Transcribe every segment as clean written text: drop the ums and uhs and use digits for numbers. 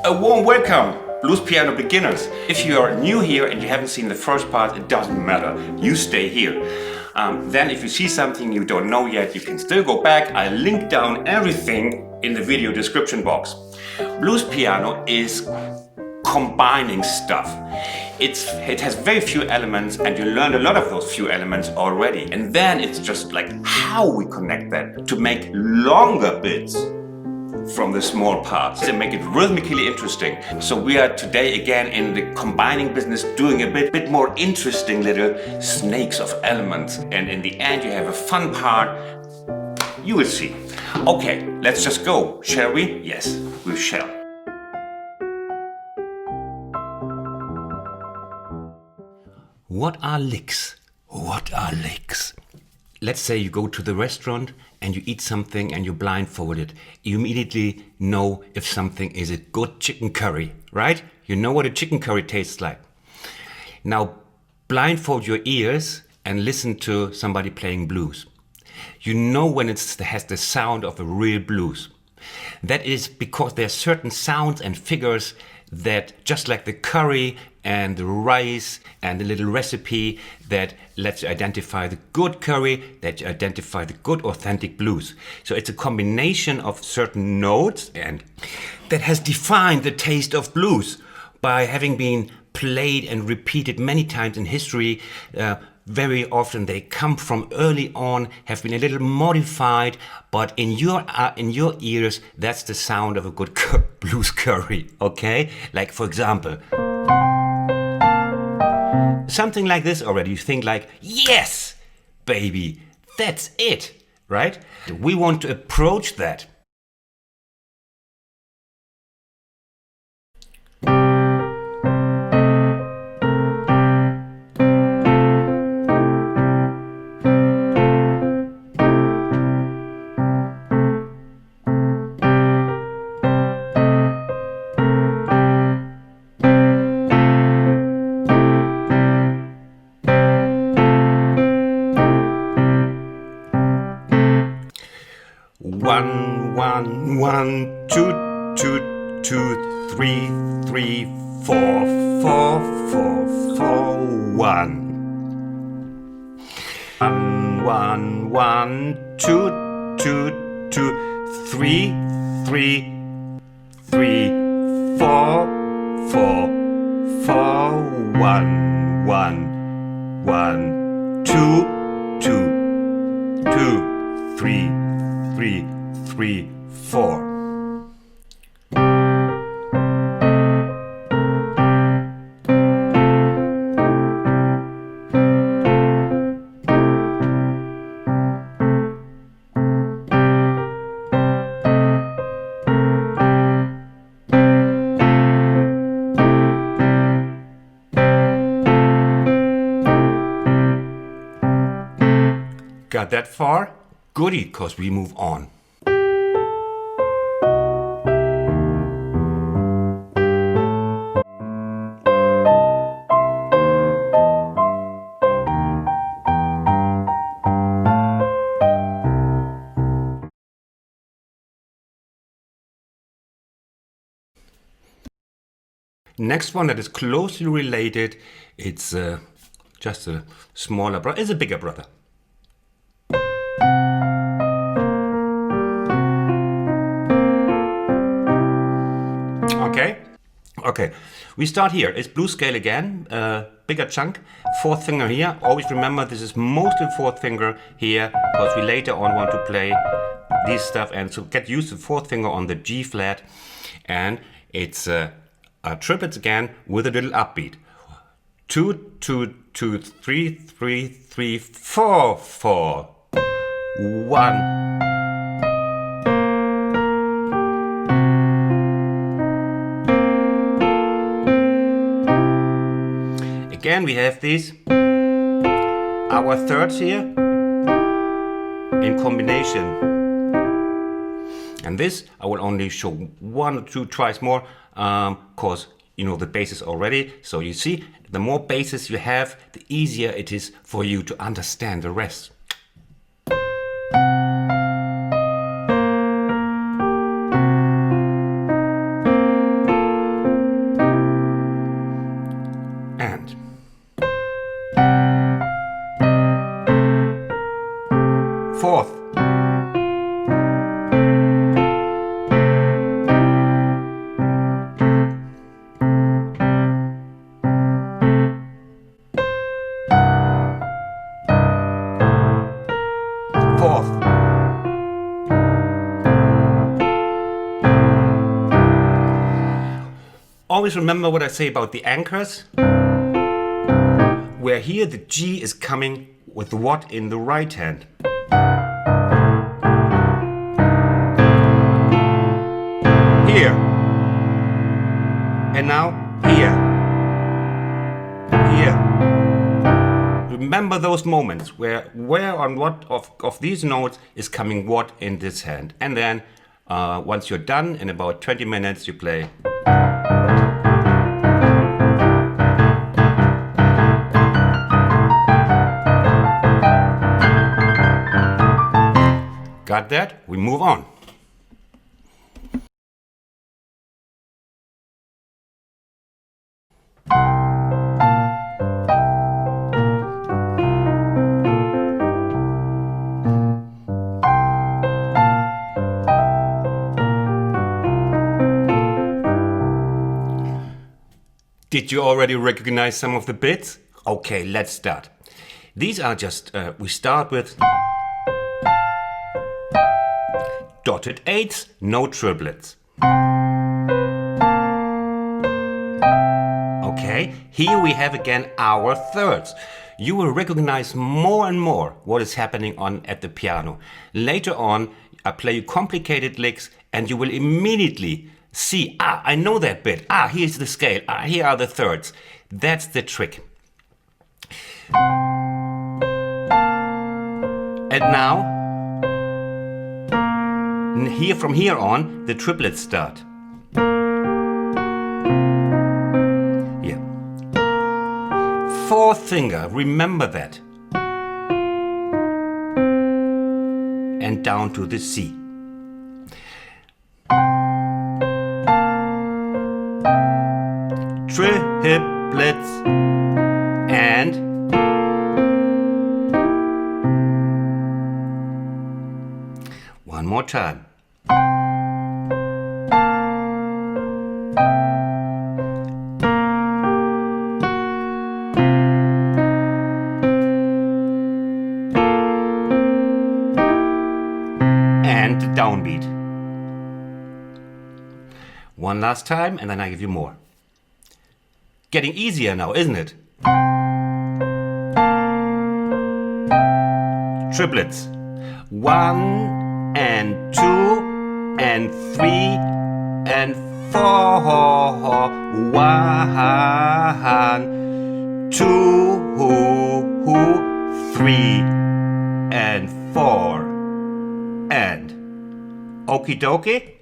A warm welcome, blues piano beginners. If you are new here and you haven't seen the first part, it doesn't matter. You stay here. Then if you see something you don't know yet, you can still go back. I link down everything in the video description box. Blues piano is combining stuff. It has very few elements and you learn a lot of those few elements already. And then it's just like how we connect that to make longer bits from the small parts and make it rhythmically interesting. So we are today again in the combining business, doing a bit more interesting little snakes of elements. And in the end you have a fun part. You will see. Okay, let's just go, shall we? Yes, we shall. What are licks? What are licks? Let's say you go to the restaurant and you eat something and you're blindfolded. You immediately know if something is a good chicken curry, right? You know what a chicken curry tastes like. Now blindfold your ears and listen to somebody playing blues. You know when it has the sound of a real blues. That is because there are certain sounds and figures that, just like the curry and the rice and the little recipe that lets you identify the good curry, that you identify the good authentic blues. So it's a combination of certain notes and that has defined the taste of blues by having been played and repeated many times in history. Very often they come from early on, have been a little modified, but in your ears, that's the sound of a good blues curry, okay? Like for example, something like this already, you think like, yes, baby, that's it, right? We want to approach that. One, one, one, two, two, two, three, three, four, four, four, four, one. One, one, two, two, two, three, three, three, four, four, four, one, two, three, 3, 4. Got that far? Goody, because we move on. Next one that is closely related, it's just a smaller brother, it's a bigger brother. Okay, we start here. It's blues scale again, bigger chunk, fourth finger here. Always remember this is mostly fourth finger here, because we later on want to play this stuff, and so get used to fourth finger on the G flat, and it's triplets again with a little upbeat. 2, 2, 2, 3, 3, 3, 4, 4, 1. Again, we have these, our thirds here in combination. And this I will only show 1 or 2 tries more, because you know the bases already. So you see, the more bases you have, the easier it is for you to understand the rest. Always remember what I say about the anchors, where here the G is coming with what in the right hand. Here. And now here. Here. Remember those moments where on what of these notes is coming what in this hand. And then once you're done, in about 20 minutes you play. Got that? We move on. Did you already recognize some of the bits? Okay, let's start. These are just, we start with dotted eighths, no triplets. Okay, here we have again our thirds. You will recognize more and more what is happening at the piano. Later on, I play you complicated licks and you will immediately see, I know that bit. Here's the scale. Here are the thirds. That's the trick. And now, from here on, the triplets start. Yeah. Fourth finger, remember that. And down to the C. Triplets and one more time. And the downbeat. One last time and then I give you more. Getting easier now, isn't it? Triplets. 1 and 2 and 3 and 4. 1, 2, 3 and 4. And okie dokie.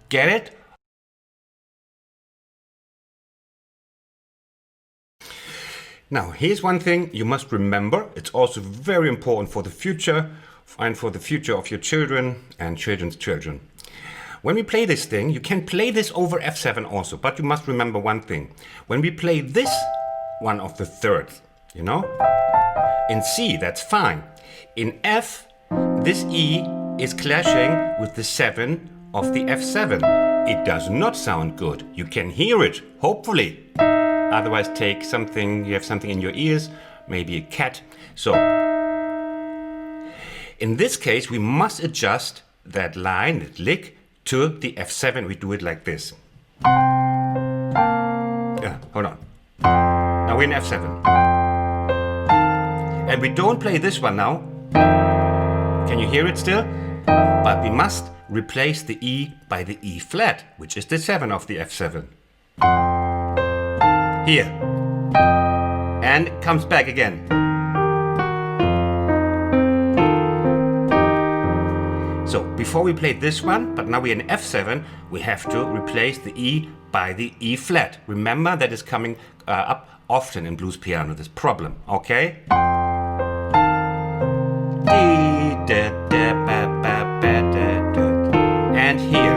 Get it? Now, here's one thing you must remember. It's also very important for the future and for the future of your children and children's children. When we play this thing, you can play this over F7 also, but you must remember one thing. When we play this one of the thirds, you know, in C, that's fine. In F, this E is clashing with the 7 of the F7. It does not sound good. You can hear it, hopefully. Otherwise take something, you have something in your ears, maybe a cat. So, in this case, we must adjust that line, that lick, to the F7. We do it like this. Yeah, hold on. Now we're in F7. And we don't play this one now. Can you hear it still? But we must replace the E by the E flat, which is the 7 of the F7. Here. And it comes back again. So, before we played this one, but now we're in F7, we have to replace the E by the E flat. Remember, that is coming up often in blues piano, this problem, okay? And here.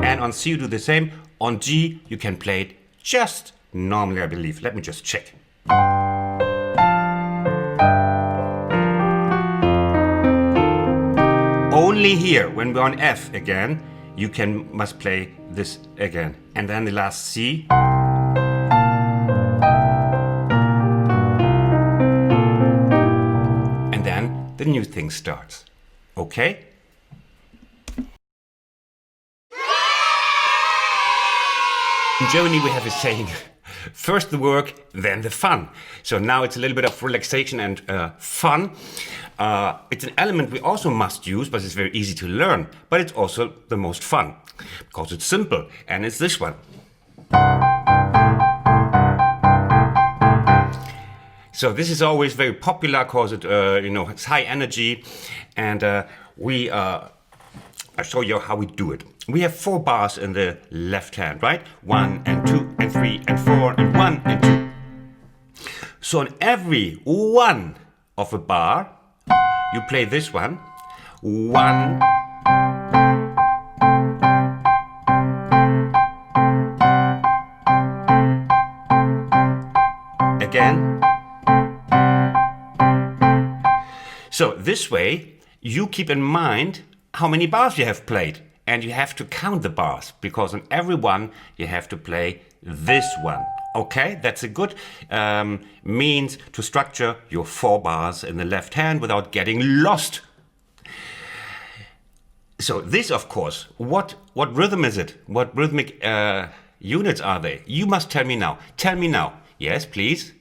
And on C you do the same. On G you can play it just normally, I believe. Let me just check. Only here, when we're on F again, you must play this again. And then the last C. And then the new thing starts. Okay? In Germany we have a saying, first the work, then the fun. So now it's a little bit of relaxation and fun. It's an element we also must use, but it's very easy to learn. But it's also the most fun, because it's simple, and it's this one. So this is always very popular because it's high energy, and I'll show you how we do it. We have 4 bars in the left hand, right? 1 and 2 and 3 and 4 and 1 and 2. So on every one of a bar, you play this one. 1. Again. So this way, you keep in mind how many bars you have played. And you have to count the bars, because on every one you have to play this one. Okay, that's a good means to structure your 4 bars in the left hand without getting lost. So this, of course, what rhythm is it? What rhythmic units are they? You must tell me now. Tell me now. Yes, please.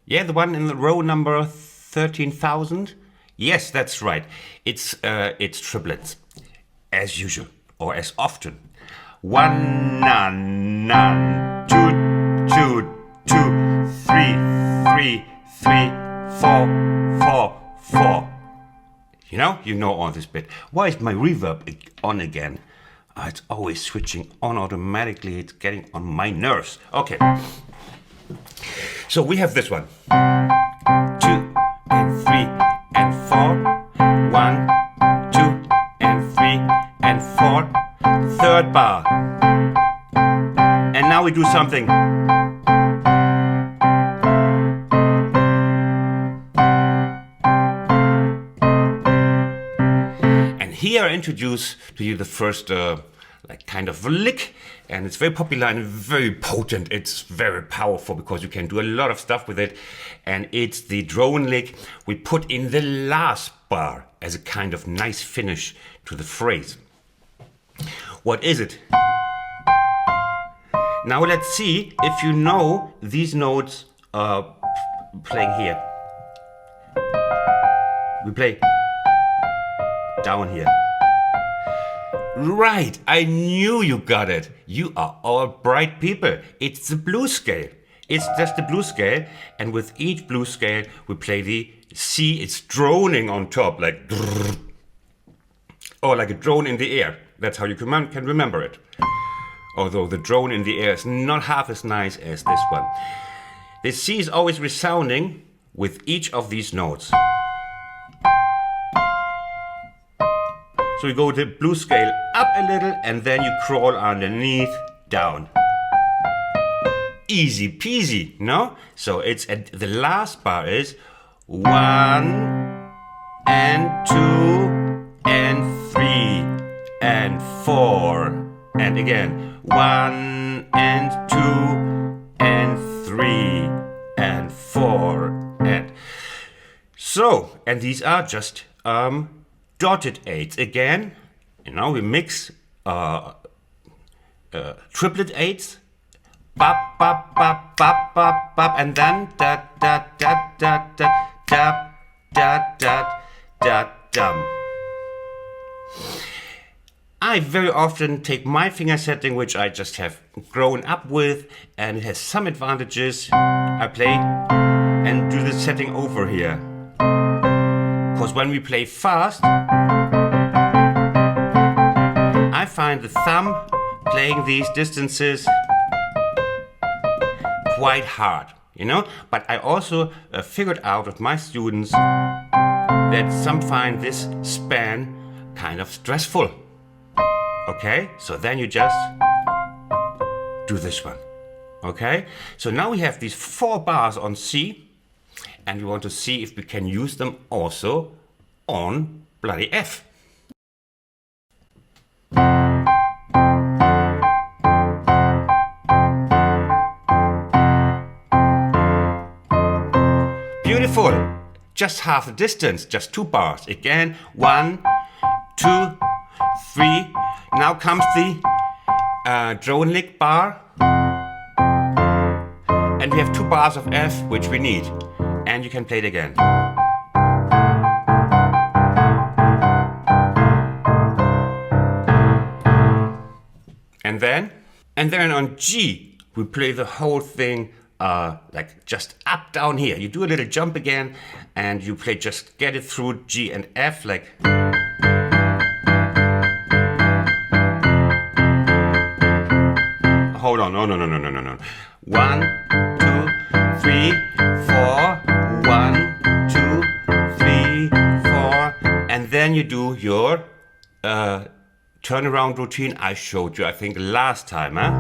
Yeah, the one in the row number 13,000? Yes, that's right. It's triplets, as usual. Or as often. 1, nan, nan, 2, 2, 2, 3, 3, 3, 4, 4, 4. You know all this bit. Why is my reverb on again? It's always switching on automatically. It's getting on my nerves. Okay. So we have this one. 2 and 3 and 4. 1, 2 and 3 and 4. Third bar. And now we do something. And here I introduce to you the first kind of lick, and it's very popular and very potent. It's very powerful because you can do a lot of stuff with it, and it's the drone lick we put in the last bar as a kind of nice finish to the phrase. What is it? Now let's see if you know these notes playing here. We play down here. Right, I knew you got it. You are all bright people. It's the blues scale. It's just the blues scale, and with each blues scale we play the C. It's droning on top, like drrr, or like a drone in the air. That's how you can remember it. Although the drone in the air is not half as nice as this one. The C is always resounding with each of these notes. So you go the blues scale up a little, and then you crawl underneath down. Easy peasy, no? So it's the last bar is 1 and 2 and 3 and 4, and again 1 and 2 and 3 and 4, and so, and these are just dotted eights. Again, we mix triplet eights, bop bop bop bop bop bop, and then da da da da da da da da da dum. I very often take my finger setting, which I just have grown up with, and it has some advantages. I play and do the setting over here. Because when we play fast, I find the thumb playing these distances quite hard, But I also figured out with my students that some find this span kind of stressful. Okay, so then you just do this one. Okay, so now we have these 4 bars on C, and we want to see if we can use them also on bloody F. Beautiful! Just half the distance, just 2 bars. Again, 1, 2, 3. Now comes the drone lick bar. And we have 2 bars of F, which we need. And you can play it again. And then on G, we play the whole thing like just up, down here. You do a little jump again, and you play just get it through G and F, like. Hold on, no. 1, 2, 3, 4. 1, 2, 3, 4. And then you do your turnaround routine I showed you, I think, last time, huh?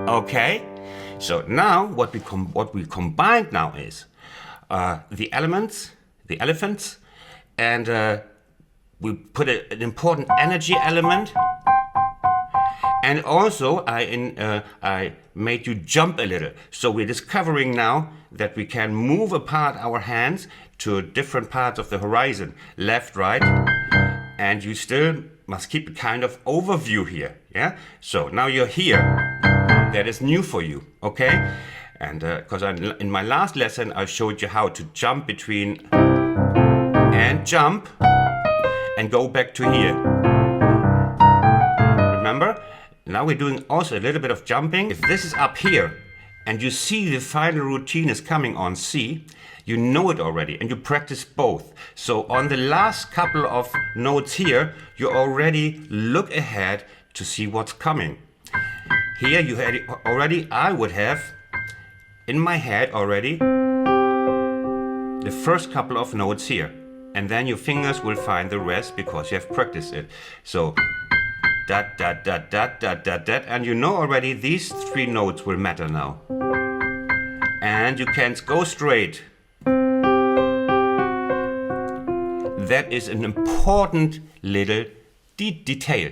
Okay, so now what we combined now is the elephants, and we put an important energy element, and also I made you jump a little. So we're discovering now that we can move apart our hands to different parts of the horizon, left, right, and you still must keep a kind of overview here, yeah? So now you're here. That is new for you, okay? And because in my last lesson I showed you how to jump between and jump and go back to here. Remember? Now we're doing also a little bit of jumping. If this is up here and you see the final routine is coming on C, you know it already and you practice both. So on the last couple of notes here, you already look ahead to see what's coming. Here you had it already, I would have in my head already the first couple of notes here. And then your fingers will find the rest because you have practiced it. So, dat, dat, dat, dat, dat, dat, dat. And you know already these 3 notes will matter now. And you can't go straight. That is an important little detail.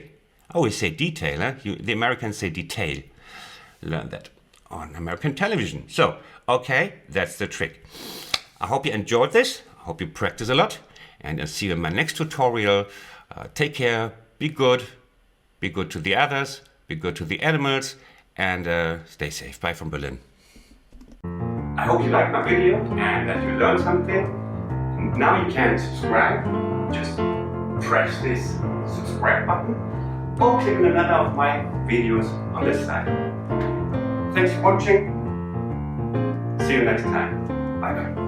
I always say detail, huh? The Americans say detail. Learn that on American television. So, okay, that's the trick. I hope you enjoyed this. I hope you practice a lot. And I'll see you in my next tutorial. Take care, be good to the others, be good to the animals, and stay safe. Bye from Berlin. I hope you liked my video and that you learned something. Now you can subscribe. Just press this subscribe button or click on another of my videos on this side. Thanks for watching. See you next time. Bye bye.